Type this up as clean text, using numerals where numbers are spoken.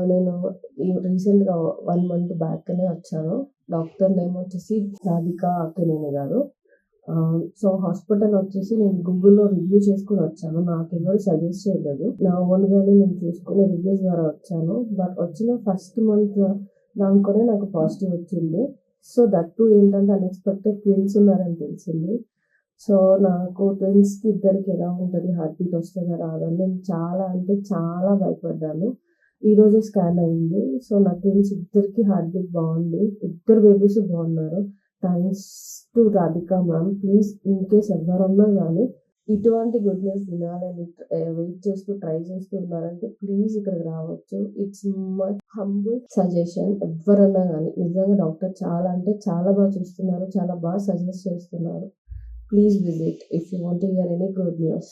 నేను రీసెంట్‌గా 1 మంత్ బ్యాక్‌నే వచ్చాను. డాక్టర్ నేమ్ వచ్చేసి రాధిక అక్కినేని గారు. సో, హాస్పిటల్ వచ్చేసి నేను గూగుల్‌లో రివ్యూ చేసుకొని వచ్చాను. నాకెవరు సజెస్ట్ చేయలేదు. నా ఓన్‌గానే నేను చూసుకుని రివ్యూస్ ద్వారా వచ్చాను. బట్ వచ్చిన ఫస్ట్ మంత్ దాంట్లోనే నాకు పాజిటివ్ వచ్చింది. సో, దట్ టూ ఏంటంటే అన్‌ఎక్స్‌పెక్టెడ్ ట్విన్స్ ఉన్నారని తెలిసింది. సో, నాకు ట్విన్స్‌కి ఇద్దరికి ఎలా ఉంటది, హార్ట్ బీట్ వస్తదా రాదా అని నేను చాలా అంటే చాలా భయపడ్డాను. ఈరోజే స్కాన్ అయింది. సో, నా ట్విన్స్ ఇద్దరికి హార్ట్ బీట్ బావుంది. ఇద్దరు బేబీస్ బావున్నారు. Thanks to Radhika ma'am. Please in case ఎవ్వరున్నా గానీ ఇటువంటి గుడ్ న్యూస్ వినాలని వెయిట్ చేస్తూ ట్రై చేస్తూ ఉన్నారంటే ప్లీజ్ ఇక్కడికి రావచ్చు. It's my humble suggestion. ఎవ్వరన్నా గానీ నిజంగా డాక్టర్ చాలా అంటే చాలా చూస్తున్నారు. చాలా సజెస్ట్ చేస్తున్నారు. Please visit if you want to hear any good news.